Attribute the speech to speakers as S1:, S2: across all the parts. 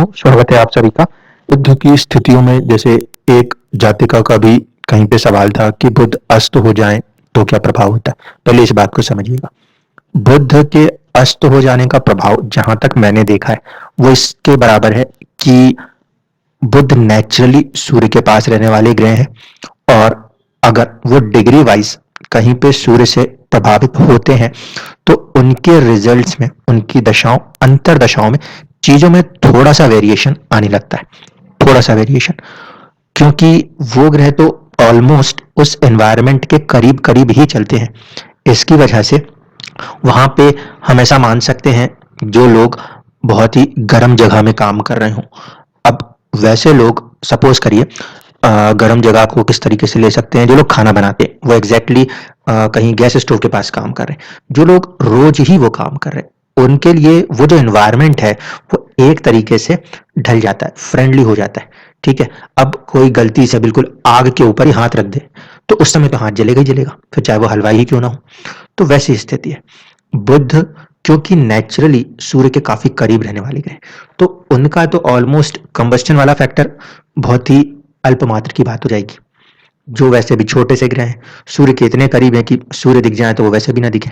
S1: स्वागत है आप सभी का। युद्ध की स्थितियों में जैसे एक जातिका का भी कहीं पे सवाल था कि बुद्ध अस्त हो जाएं तो क्या प्रभाव होता है। पहले इस बात को समझिएगा। बुद्ध के अस्त हो जाने का प्रभाव जहां तक मैंने देखा है वो इसके बराबर है कि बुद्ध नेचुरली सूर्य के पास रहने वाले ग्रह हैं और अगर वो डिग्री वाइज कहीं पे सूर्य से प्रभावित होते हैं तो उनके रिजल्ट्स में, उनकी दशाओं, अंतर दशाओं में चीजों में थोड़ा सा वेरिएशन आने लगता है, थोड़ा सा वेरिएशन, क्योंकि वो ग्रह तो ऑलमोस्ट उस एनवायरनमेंट के करीब करीब ही चलते हैं। इसकी वजह से वहां पे हम ऐसा मान सकते हैं जो लोग बहुत ही गर्म जगह में काम कर रहे हों। अब वैसे लोग सपोज करिए गर्म जगह को किस तरीके से ले सकते हैं, जो लोग खाना बनाते हैं वो एग्जैक्टली कहीं गैस स्टोव के पास काम कर रहे हैं, जो लोग रोज ही वो काम कर रहे हैं, उनके लिए वो जो एनवायरनमेंट है वो एक तरीके से ढल जाता है, फ्रेंडली हो जाता है। ठीक है, अब कोई गलती से बिल्कुल आग के ऊपर ही हाथ रख दे तो उस समय तो हाथ जलेगा ही जलेगा, फिर चाहे वो हलवाई ही क्यों ना हो। तो वैसी स्थिति है। बुद्ध क्योंकि नेचुरली सूर्य के काफी करीब रहने वाले ग्रह, तो उनका तो ऑलमोस्ट कंबस्टन वाला फैक्टर बहुत ही अल्प मात्र की बात हो जाएगी। जो वैसे भी छोटे से ग्रह हैं, सूर्य के इतने करीब है कि सूर्य दिख जाए तो वो वैसे भी ना दिखे।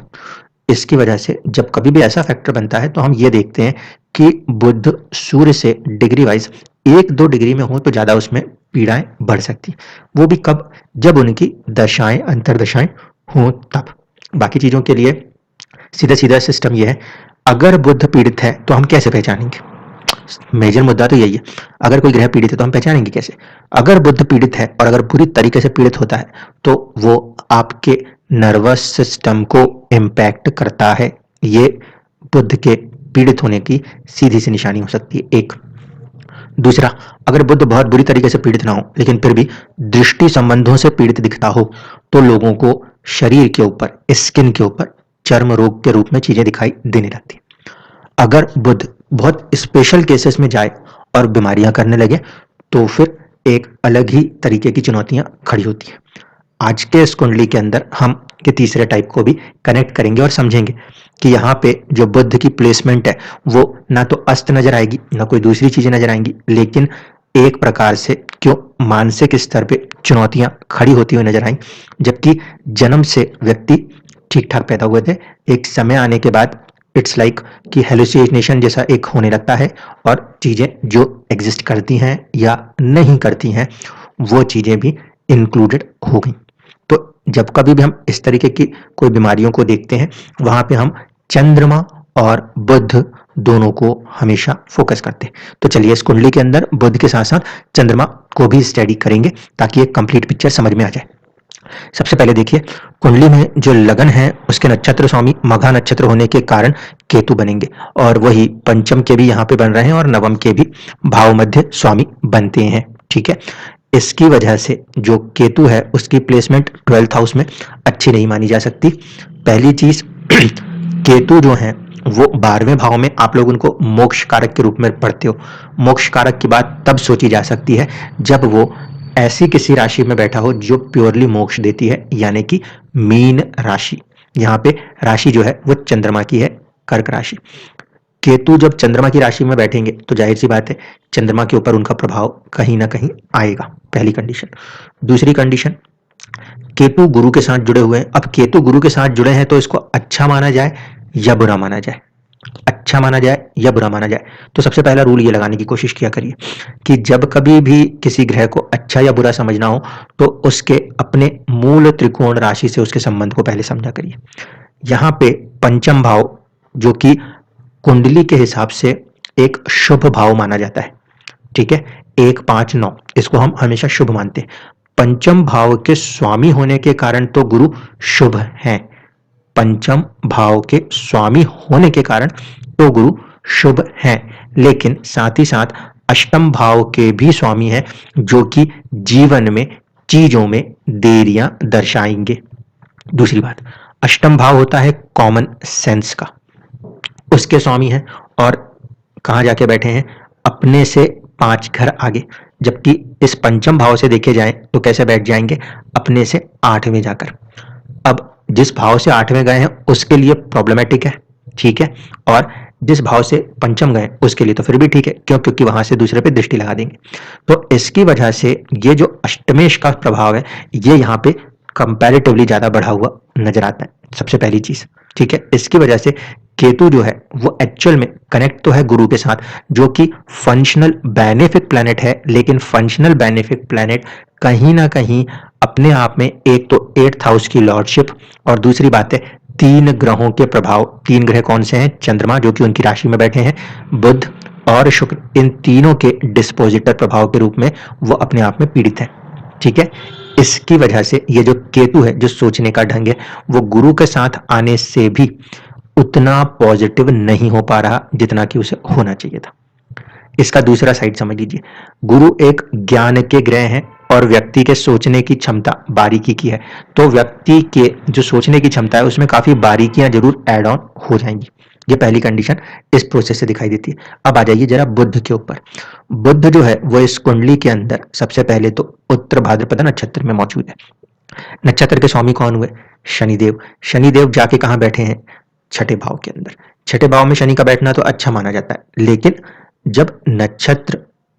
S1: इसकी वजह से जब कभी भी ऐसा फैक्टर बनता है तो हम ये देखते हैं कि बुद्ध सूर्य से डिग्री वाइज 1-2 डिग्री में हो तो ज्यादा उसमें पीड़ाएं बढ़ सकती हैं। वो भी कब? जब उनकी दशाएं, अंतरदशाएं हों तब। बाकी चीजों के लिए सीधा सीधा सिस्टम ये है, अगर बुद्ध पीड़ित है तो हम कैसे पहचानेंगे? मेजर मुद्दा तो यही है। अगर कोई ग्रह पीड़ित है तो हम पहचानेंगे कैसे? अगर बुद्ध पीड़ित है और अगर पूरी तरीके से पीड़ित होता है तो वो आपके नर्वस सिस्टम को इम्पैक्ट करता है। ये बुद्ध के पीड़ित होने की सीधी सी निशानी हो सकती है। एक दूसरा, अगर बुद्ध बहुत बुरी तरीके से पीड़ित ना हो लेकिन फिर भी दृष्टि संबंधों से पीड़ित दिखता हो तो लोगों को शरीर के ऊपर, स्किन के ऊपर चर्म रोग के रूप में चीजें दिखाई देने लगती। अगर बुद्ध बहुत स्पेशल केसेस में जाए और बीमारियां करने लगे तो फिर एक अलग ही तरीके की चुनौतियां खड़ी होती हैं। आज के इस कुंडली के अंदर हम के तीसरे टाइप को भी कनेक्ट करेंगे और समझेंगे कि यहाँ पे जो बुद्ध की प्लेसमेंट है वो ना तो अस्त नजर आएगी ना कोई दूसरी चीजें नजर आएंगी, लेकिन एक प्रकार से क्यों मानसिक स्तर पे चुनौतियां खड़ी होती हुई नजर आई। जबकि जन्म से व्यक्ति ठीक ठाक पैदा हुए थे, एक समय आने के बाद इट्स लाइक कि हेलुसिनेशन जैसा एक होने लगता है और चीजें जो एग्जिस्ट करती हैं या नहीं करती हैं वो चीजें भी इंक्लूडेड हो गई। तो जब कभी भी हम इस तरीके की कोई बीमारियों को देखते हैं वहां पे हम चंद्रमा और बुद्ध दोनों को हमेशा फोकस करते हैं। तो चलिए इस कुंडली के अंदर बुद्ध के साथ साथ चंद्रमा को भी स्टडी करेंगे ताकि एक कंप्लीट पिक्चर समझ में आ जाए। सबसे पहले देखिए, कुंडली में जो लगन है उसके नक्षत्र स्वामी मघा नक्षत्र होने के कारण केतु बनेंगे और वही पंचम के भी यहाँ पे बन रहे हैं और नवम के भी भाव मध्य स्वामी बनते हैं। ठीक है, इसकी वजह से जो केतु है उसकी प्लेसमेंट 12th हाउस में अच्छी नहीं मानी जा सकती। पहली चीज केतु जो है वो 12वें भाव में, आप लोग उनको मोक्ष कारक के रूप में पढ़ते हो। मोक्ष कारक की बात तब सोची जा सकती है जब वो ऐसी किसी राशि में बैठा हो जो प्योरली मोक्ष देती है, यानी कि मीन राशि। यहाँ पे राशि जो है वो चंद्रमा की है, कर्क राशि। केतु जब चंद्रमा की राशि में बैठेंगे तो जाहिर सी बात है चंद्रमा के ऊपर उनका प्रभाव कहीं ना कहीं आएगा, पहली कंडीशन। दूसरी कंडीशन, केतु गुरु के साथ जुड़े हुए हैं। अब केतु गुरु के साथ जुड़े हैं तो इसको अच्छा माना जाए या बुरा माना जाए? अच्छा माना जाए या बुरा माना जाए? तो सबसे पहला रूल ये लगाने की कोशिश किया करिए कि जब कभी भी किसी ग्रह को अच्छा या बुरा समझना हो तो उसके अपने मूल त्रिकोण राशि से उसके संबंध को पहले समझा करिए। यहाँ पे पंचम भाव जो कि कुंडली के हिसाब से एक शुभ भाव माना जाता है। ठीक है, 1, 5, 9 इसको हम हमेशा शुभ मानते हैं। पंचम भाव के स्वामी होने के कारण तो गुरु शुभ हैं। पंचम भाव के स्वामी होने के कारण तो गुरु शुभ हैं, लेकिन साथ ही साथ अष्टम भाव के भी स्वामी हैं जो कि जीवन में चीजों में देरियां दर्शाएंगे। दूसरी बात, अष्टम भाव होता है कॉमन सेंस का, उसके स्वामी हैं और कहां जाके बैठे हैं? अपने से 5 घर आगे। जबकि इस पंचम भाव से देखे जाएं तो कैसे बैठ जाएंगे? अपने से 8वें जाकर। अब जिस भाव से 8वें गए हैं उसके लिए प्रॉब्लमेटिक है, ठीक है, और जिस भाव से पंचम गए उसके लिए तो फिर भी ठीक है, क्यों? क्योंकि वहां से दूसरे पे दृष्टि लगा देंगे। तो इसकी वजह से ये जो अष्टमेश का प्रभाव है ये यहाँ पे कंपैरेटिवली ज्यादा बढ़ा हुआ नजर आता है, सबसे पहली चीज। ठीक है, इसकी वजह से केतु जो है वो एक्चुअल में कनेक्ट तो है गुरु के साथ, जो कि फंक्शनल बेनिफिक प्लैनेट है, लेकिन फंक्शनल बेनिफिक प्लैनेट कहीं ना कहीं अपने आप में एक तो 8th हाउस की लॉर्डशिप, और दूसरी बात है 3 ग्रहों के प्रभाव। 3 ग्रह कौन से हैं? चंद्रमा जो कि उनकी राशि में बैठे हैं, बुध और शुक्र, इन तीनों के डिस्पोजिटर प्रभाव के रूप में वो अपने आप में पीड़ित है। ठीक है, इसकी वजह से ये जो केतु है, जो सोचने का ढंग है, वो गुरु के साथ आने से भी उतना पॉजिटिव नहीं हो पा रहा जितना कि उसे होना चाहिए था। इसका दूसरा साइड समझ लीजिए, गुरु एक ज्ञान के ग्रह हैं और व्यक्ति के सोचने की क्षमता बारीकी की है, तो व्यक्ति के जो सोचने की क्षमता है उसमें काफी बारीकियां जरूर ऐड ऑन हो जाएंगी। ये पहली कंडीशन इस प्रोसेस से दिखाई देती है। अब आ जाइए जरा बुध के ऊपर। बुध जो है वो इस कुंडली के अंदर सबसे पहले तो उत्तर भाद्रपद नक्षत्र में मौजूद है। नक्षत्र के स्वामी कौन हुए? शनिदेव। शनिदेव जाके कहाँ बैठे हैं? छठे भाव के अंदर। छठे भाव में शनि का बैठना तो अच्छा माना जाता है, लेकिन जब नक्षत्र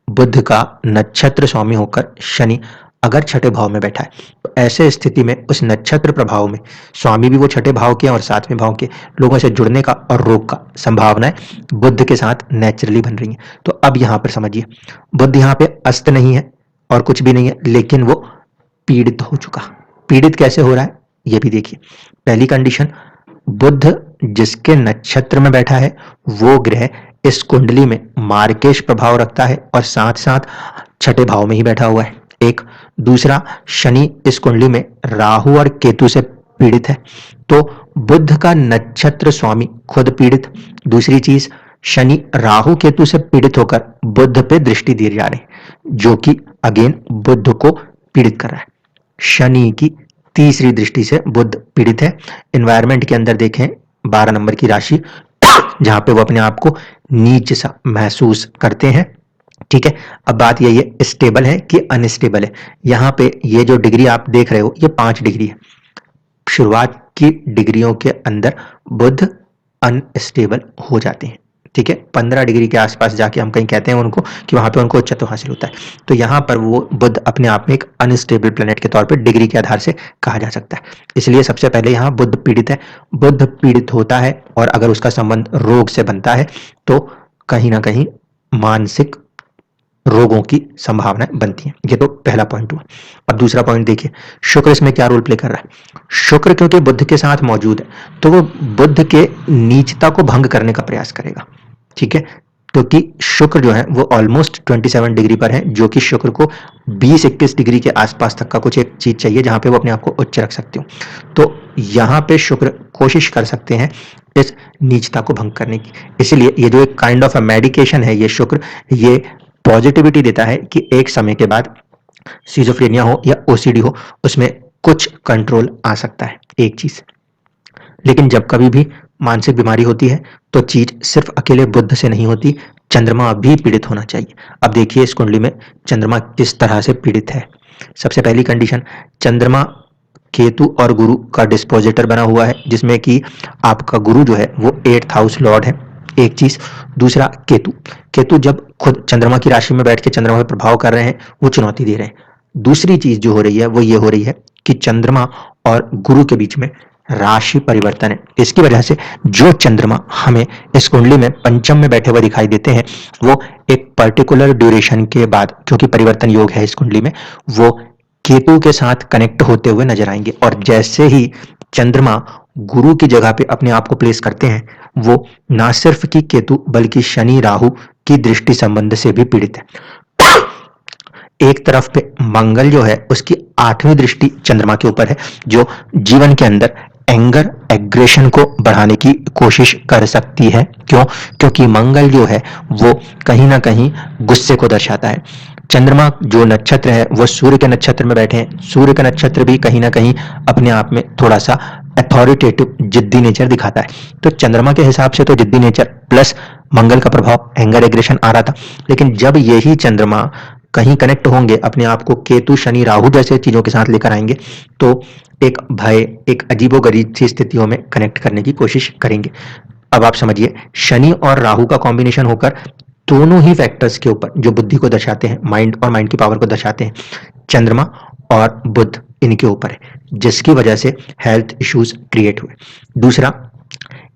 S1: बुध का नक्षत्र स्वामी होकर शनि अगर छठे भाव में बैठा है, तो ऐसे स्थिति में उस नक्षत्र प्रभाव में स्वामी भी वो छठे भाव के और 7वें भाव के लोगों से जुड़ने का और रोग का संभावनाएं बुध के साथ नेचुरली बन रही हैं। तो अब यहां पर समझिए, बुध यहाँ पे अस्त नहीं है और कुछ भी नहीं है, लेकिन वो पीड़ित हो चुका। पीड़ित कैसे हो रहा है ये भी देखिए। पहली कंडीशन, बुध जिसके नक्षत्र में बैठा है वो ग्रह इस कुंडली में मार्केश प्रभाव रखता है और साथ साथ छठे भाव में ही बैठा हुआ है। एक दूसरा, शनि इस कुंडली में राहु और केतु से पीड़ित है, तो बुध का नक्षत्र स्वामी खुद पीड़ित। दूसरी चीज, शनि राहु केतु से पीड़ित होकर बुध पे दृष्टि दिए जा रहे हैं, जो कि अगेन बुध को पीड़ित कर रहा है। शनि की तीसरी दृष्टि से बुध पीड़ित है। एनवायरमेंट के अंदर देखें 12 नंबर की राशि, जहां पे वो अपने आप को नीच सा महसूस करते हैं। ठीक है, अब बात यही है स्टेबल है कि अनस्टेबल है। यहाँ पे ये जो डिग्री आप देख रहे हो ये 5 डिग्री है। शुरुआत की डिग्रियों के अंदर बुध अनस्टेबल हो जाते हैं। ठीक है, 15 डिग्री के आसपास जाके हम कहीं कहते हैं उनको कि वहां पे उनको उच्चत्व हासिल होता है। तो यहाँ पर वो बुध अपने आप में एक अनस्टेबल प्लेनेट के तौर पे डिग्री के आधार से कहा जा सकता है। इसलिए सबसे पहले यहाँ बुध पीड़ित है। बुध पीड़ित होता है और अगर उसका संबंध रोग से बनता है तो कहीं ना कहीं मानसिक रोगों की संभावना बनती है। ये तो पहला पॉइंट हुआ। अब दूसरा पॉइंट देखिए, शुक्र इसमें क्या रोल प्ले कर रहा है। शुक्र क्योंकि बुध के साथ मौजूद है तो वो बुध के नीचता को भंग करने का प्रयास करेगा। ठीक है, क्योंकि शुक्र जो है वो ऑलमोस्ट 27 डिग्री पर है, जो कि शुक्र को 20-21 डिग्री के आसपास तक का कुछ एक चीज चाहिए जहां पे वो अपने आप को उच्च रख सकते हो। तो यहाँ पे शुक्र कोशिश कर सकते हैं इस नीचता को भंग करने की। इसलिए ये जो एक काइंड ऑफ अ मेडिकेशन है ये शुक्र, ये पॉजिटिविटी देता है कि एक समय के बाद सिजोफ्रेनिया हो या ओसीडी हो उसमें कुछ कंट्रोल आ सकता है, एक चीज। लेकिन जब कभी भी मानसिक बीमारी होती है तो चीज सिर्फ अकेले बुध से नहीं होती, चंद्रमा भी पीड़ित होना चाहिए। अब देखिए इस कुंडली में चंद्रमा किस तरह से पीड़ित है। सबसे पहली कंडीशन, चंद्रमा केतु और गुरु का डिस्पोजिटर बना हुआ है, जिसमें कि आपका गुरु जो है वो 8th हाउस लॉर्ड है, एक चीज। दूसरा, केतु केतु जब खुद चंद्रमा की राशि में बैठ के चंद्रमा पर प्रभाव कर रहे हैं वो चुनौती दे रहे हैं। दूसरी चीज जो हो रही है वो ये हो रही है कि चंद्रमा और गुरु के बीच में राशि परिवर्तन है। इसकी वजह से जो चंद्रमा हमें इस कुंडली में पंचम में बैठे हुए दिखाई देते हैं वो एक पर्टिकुलर ड्यूरेशन के बाद, क्योंकि परिवर्तन योग है इस कुंडली में, वो केतु के साथ कनेक्ट होते हुए नजर आएंगे। और जैसे ही चंद्रमा गुरु की जगह पे अपने आप को प्लेस करते हैं वो ना सिर्फ कि केतु बल्कि शनि राहु की दृष्टि संबंध से भी पीड़ित है। एक तरफ पे मंगल जो है उसकी 8वीं दृष्टि चंद्रमा के ऊपर है, जो जीवन के अंदर एंगर एग्रेशन को बढ़ाने की कोशिश कर सकती है। क्यों? क्योंकि मंगल जो है वो कहीं ना कहीं गुस्से को दर्शाता है। चंद्रमा जो नक्षत्र है वो सूर्य के नक्षत्र में बैठे हैं। सूर्य का नक्षत्र भी कहीं ना कहीं अपने आप में थोड़ा सा अथॉरिटेटिव जिद्दी नेचर दिखाता है। तो चंद्रमा के हिसाब से तो जिद्दी नेचर प्लस मंगल का प्रभाव एंगर एग्रेशन आ रहा था, लेकिन जब यही चंद्रमा कहीं कनेक्ट होंगे, अपने आप को केतु शनि राहु जैसे चीजों के साथ लेकर आएंगे तो एक भय, एक अजीबोगरीब सी स्थितियों में कनेक्ट करने की कोशिश करेंगे। अब आप समझिए, शनि और राहु का कॉम्बिनेशन होकर दोनों ही फैक्टर्स के ऊपर जो बुद्धि को दर्शाते हैं, माइंड और माइंड की पावर को दर्शाते हैं, चंद्रमा और बुध इनके ऊपर है, जिसकी वजह से हेल्थ इश्यूज क्रिएट हुए। दूसरा,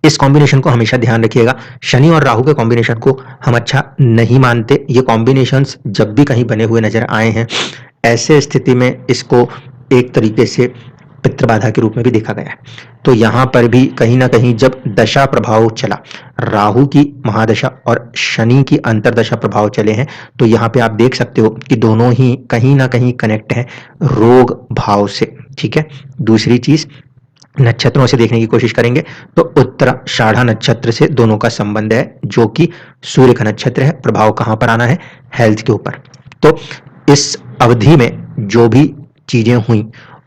S1: इस कॉम्बिनेशन को हमेशा ध्यान रखिएगा, शनि और राहु के कॉम्बिनेशन को हम अच्छा नहीं मानते। ये कॉम्बिनेशंस जब भी कहीं बने हुए नजर आए हैं, ऐसे स्थिति में इसको एक तरीके से पितृबाधा के रूप में भी देखा गया है। तो यहां पर भी कहीं ना कहीं जब दशा प्रभाव चला, राहु की महादशा और शनि की अंतरदशा प्रभाव चले हैं, तो यहाँ पे आप देख सकते हो कि दोनों ही कहीं ना कहीं कनेक्ट है रोग भाव से। ठीक है, दूसरी चीज, नक्षत्रों से देखने की कोशिश करेंगे तो उत्तराषाढ़ा नक्षत्र से दोनों का संबंध है, जो कि सूर्य का नक्षत्र है। प्रभाव कहां पर आना है? हेल्थ के ऊपर। तो इस अवधि में जो भी चीजें हुई,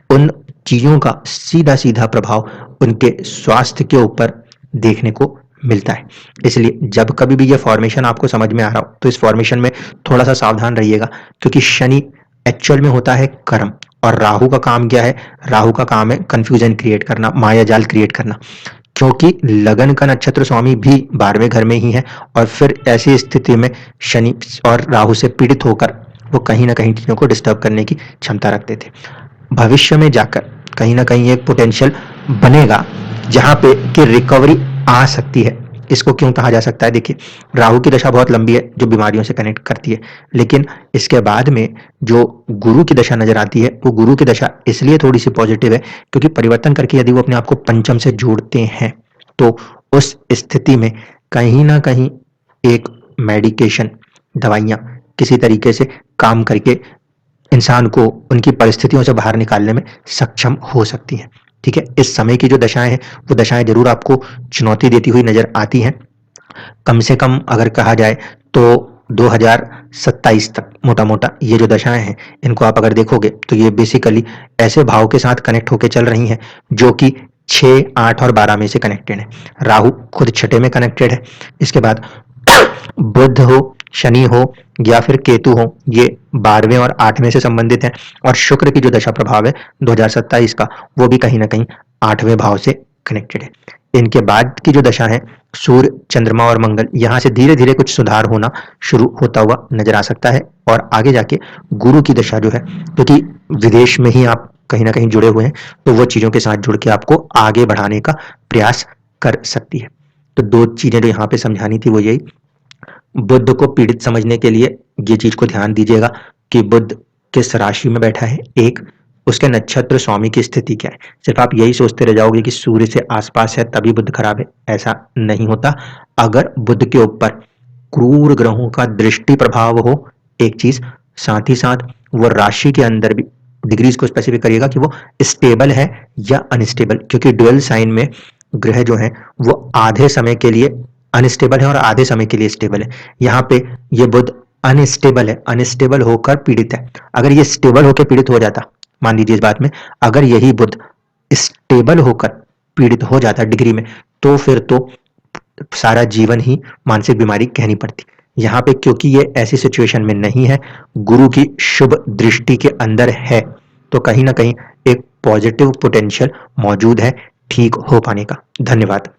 S1: उन चीजों का सीधा सीधा प्रभाव उनके स्वास्थ्य के ऊपर देखने को मिलता है। इसलिए जब कभी भी ये फॉर्मेशन आपको समझ में आ रहा हो, तो इस फॉर्मेशन में थोड़ा सा सावधान रहिएगा, क्योंकि शनि एक्चुअल में होता है कर्म, और राहु का काम क्या है? राहु का काम है कंफ्यूजन क्रिएट करना, माया जाल क्रिएट करना। क्योंकि लगन का नक्षत्र स्वामी भी 12वें घर में ही है, और फिर ऐसी स्थिति में शनि और राहु से पीड़ित होकर वो कहीं ना कहीं चीजों को डिस्टर्ब करने की क्षमता रखते थे। भविष्य में जाकर कहीं ना कहीं एक पोटेंशियल बनेगा जहां पे कि रिकवरी आ सकती है। इसको क्यों कहा जा सकता है? देखिए, राहु की दशा बहुत लंबी है जो बीमारियों से कनेक्ट करती है, लेकिन इसके बाद में जो गुरु की दशा नजर आती है, वो गुरु की दशा इसलिए थोड़ी सी पॉजिटिव है क्योंकि परिवर्तन करके यदि वो अपने आप को पंचम से जोड़ते हैं, तो उस स्थिति में कहीं ना कहीं एक मेडिकेशन, दवाइयां किसी तरीके से काम करके इंसान को उनकी परिस्थितियों से बाहर निकालने में सक्षम हो सकती हैं। ठीक है, इस समय की जो दशाएं हैं, वो दशाएं जरूर आपको चुनौती देती हुई नजर आती हैं। कम से कम अगर कहा जाए तो 2027 तक मोटा मोटा ये जो दशाएं हैं, इनको आप अगर देखोगे तो ये बेसिकली ऐसे भाव के साथ कनेक्ट होकर चल रही हैं जो कि 6, 8 और 12 में से कनेक्टेड है। राहु खुद छठे में कनेक्टेड है। इसके बाद बुध हो, शनि हो या फिर केतु हो, ये 12वें और 8वें से संबंधित है। और शुक्र की जो दशा प्रभाव है 2027 का, वो भी कहीं ना कहीं 8वें भाव से कनेक्टेड है। इनके बाद की जो दशा है, सूर्य, चंद्रमा और मंगल, यहाँ से धीरे धीरे कुछ सुधार होना शुरू होता हुआ नजर आ सकता है। और आगे जाके गुरु की दशा जो है, क्योंकि विदेश में ही आप कहीं ना कहीं जुड़े हुए हैं, तो वो चीजों के साथ जुड़ के आपको आगे बढ़ाने का प्रयास कर सकती है। तो दो चीजें जो यहाँ पे समझानी थी वो यही, बुध को पीड़ित समझने के लिए ये चीज को ध्यान दीजिएगा कि बुध किस राशि में बैठा है, एक उसके नक्षत्र स्वामी की स्थिति क्या है। सिर्फ आप यही सोचते रह जाओगे कि सूर्य से आसपास है तभी बुध खराब है, ऐसा नहीं होता। अगर बुध के ऊपर क्रूर ग्रहों का दृष्टि प्रभाव हो, एक चीज, साथ ही साथ वो राशि के अंदर भी डिग्रीज को स्पेसिफिक करिएगा कि वो स्टेबल है या अनस्टेबल, क्योंकि ड्यूअल साइन में ग्रह जो है वो आधे समय के लिए अनस्टेबल है और आधे समय के लिए स्टेबल है। यहाँ पे ये बुध अनस्टेबल है, अनस्टेबल होकर पीड़ित है। अगर ये स्टेबल होकर पीड़ित हो जाता, मान लीजिए इस बात में, अगर यही बुध स्टेबल होकर पीड़ित हो जाता डिग्री में, तो फिर तो सारा जीवन ही मानसिक बीमारी कहनी पड़ती। यहाँ पे क्योंकि ये ऐसी सिचुएशन में नहीं है, गुरु की शुभ दृष्टि के अंदर है, तो कहीं ना कहीं एक पॉजिटिव पोटेंशियल मौजूद है ठीक हो पाने का। धन्यवाद।